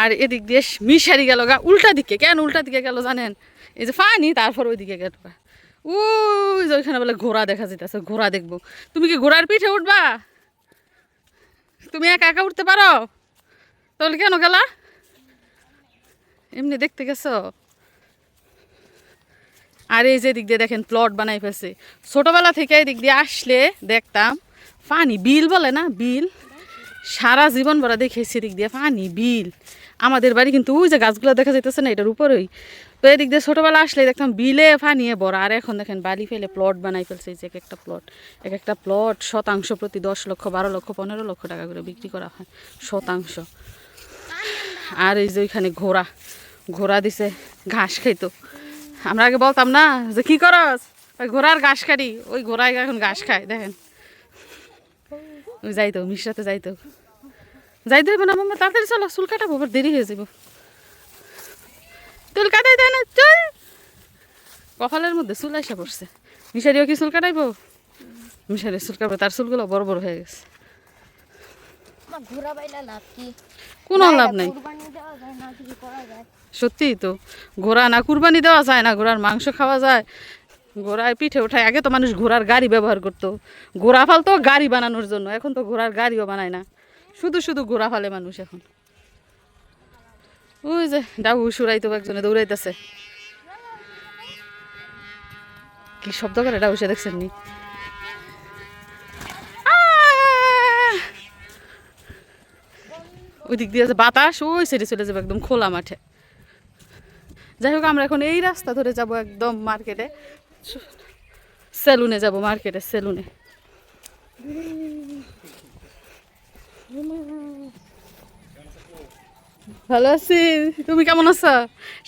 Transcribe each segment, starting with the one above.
আর এদিক দিয়ে মিশারি গেল গা উল্টা দিকে। কেন উল্টা দিকে গেল জানেন? এই যে পানি, তারপর ওই দিকে গেল গা। ওই যে ওইখানে বলে ঘোড়া দেখা যেতেছে, ঘোড়া দেখবো। তুমি কি ঘোড়ার পিঠে উঠবা? তুমি একা একা উঠতে পারো? তাহলে কেন গেলা? এমনি দেখতে গেছো? আর এই যে দিক দিয়ে দেখেন প্লট বানাই ফেলছে। ছোটবেলা থেকে এই দিক দিয়ে আসলে দেখতাম পানি, বিল বলে না, বিল। সারা জীবন ভরা দেখেছি দিক দিয়ে পানি, বিল। আমাদের বাড়ি কিন্তু ওই যে গাছগুলো দেখা যাইতেছে না, এটার উপরেই। তো এদিক দিয়ে ছোটোবেলা আসলে দেখতাম বিলে পানিয়ে ভরা। আর এখন দেখেন বালি ফেলে প্লট বানাই ফেলছে। এই যে এক একটা প্লট শতাংশ প্রতি 10 লক্ষ, 12 লক্ষ, 15 লক্ষ টাকা করে বিক্রি করা হয় শতাংশ। আর এই যে ওইখানে ঘোড়া, ঘোড়া দিছে ঘাস খাইতো। আমরা আগে বলতাম না যে কি করস, ওই ঘোড়ার ঘাস কাটি। ওই ঘোড়ায় এখন ঘাস খায় দেখেন। ওই যাইতো মিশ্রাতে যাইতে হবে না মাম্মা, তাড়াতাড়ি চলো, চুল কাটাবো, আবার দেরি হয়ে যাব। চুল কাটাই দেয় না, চল। কপালের মধ্যে চুল আইসা পড়ছে। মিশারিও কি চুল কাটাইবো? মিশারি চুল কাটবে, তার চুলগুলো বড় বড় হয়ে গেছে। কোনো লাভ নাই, সত্যিই তো। ঘোড়া না কুরবানি দেওয়া যায় না, ঘোড়ার মাংস খাওয়া যায়, ঘোড়ায় পিঠে ওঠায়। আগে তো মানুষ ঘোড়ার গাড়ি ব্যবহার করতো, ঘোড়া ফালতো গাড়ি বানানোর জন্য। এখন তো ঘোড়ার গাড়িও বানায় না, শুধু শুধু ঘোড়া ফালে মানুষ এখন। ওই যে ডাবু সুরাইতো একজনে দৌড়াইতেছে। কি শব্দ করে ডাবু, সে দেখছেন নি? ওই দিক দিয়ে বাতাস ওই সাইডে চলে যাবে একদম খোলা মাঠে। যাই হোক, আমরা এখন এই রাস্তা ধরে যাব একদম মার্কেটে, সেলুনে যাব, মার্কেটে সেলুনে। ভালো আছি, তুমি কেমন আছো?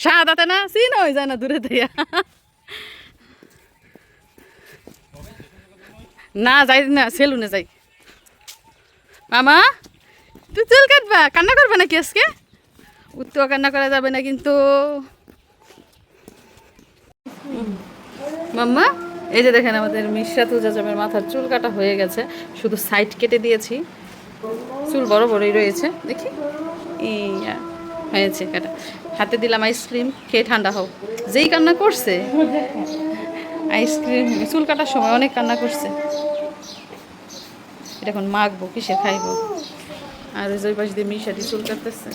শাহাদাতে না চিন হয়ে যায় না দূরে দিয়া। না যাই না, সেলুনে যাই। মামা তুই চুল কাটবা, কান্না করবে নাকি আজকে? উত্তর কান্না করা যাবে না কিন্তু। মাম্মা এই যে দেখেন আমাদের মিশরাত উজাজামের মাথার চুল কাটা হয়ে গেছে, শুধু সাইড কেটে দিয়েছি, চুল বড় বড়ই রয়েছে। দেখি ইয়া হয়েছে কাটা। হাতে দিলাম আইসক্রিম, খেয়ে ঠান্ডা হোক। যেই কান্না করছে আইসক্রিম, চুল কাটার সময় অনেক কান্না করছে। এটা এখন মাখবো, কিসে খাইবো। আর ওই পাশ দিয়ে মিশাটি চুল কাটতেছে।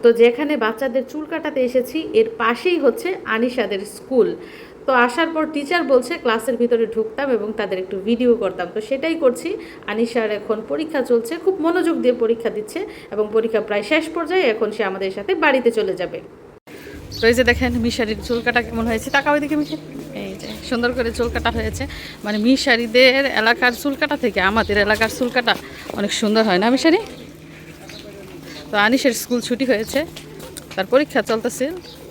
তো যেখানে বাচ্চাদের চুল কাটাতে এসেছি এর পাশেই হচ্ছে আনিশাদের স্কুল। তো আসার পর টিচার বলছে ক্লাসের ভিতরে ঢুকতাম এবং তাদের একটু ভিডিও করতাম, তো সেটাই করছি। আনিশার এখন পরীক্ষা চলছে, খুব মনোযোগ দিয়ে পরীক্ষা দিচ্ছে এবং পরীক্ষা প্রায় শেষ পর্যায়ে। এখন সে আমাদের সাথে বাড়িতে চলে যাবে। তো এই যে দেখেন মিশারির চুল কাটা কেমন হয়েছে, টাকা ওইদিকে মিশারি। এই যে সুন্দর করে চুল কাটা হয়েছে। মানে মিশারিদের এলাকার চুল কাটা থেকে আমাদের এলাকার চুল কাটা অনেক সুন্দর হয় না মিশারি? তো আনিশের স্কুল ছুটি হয়েছে, তার পরীক্ষা চলতেছে।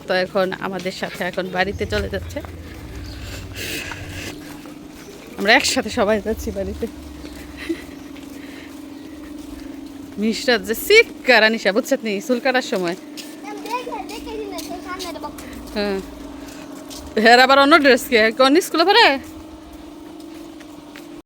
তো এখন আমাদের সাথে এখন বাড়িতে চলে যাচ্ছে। আমরা একসাথে সবাই যাচ্ছি বাড়িতে। মিশরাত যে শিক্ষার আনিশা বুঝছেন নি চুল কাটার সময়। হ্যাঁ, হ্যাঁ আবার অন্য ড্রেস কে কোন স্কুলে পড়ে?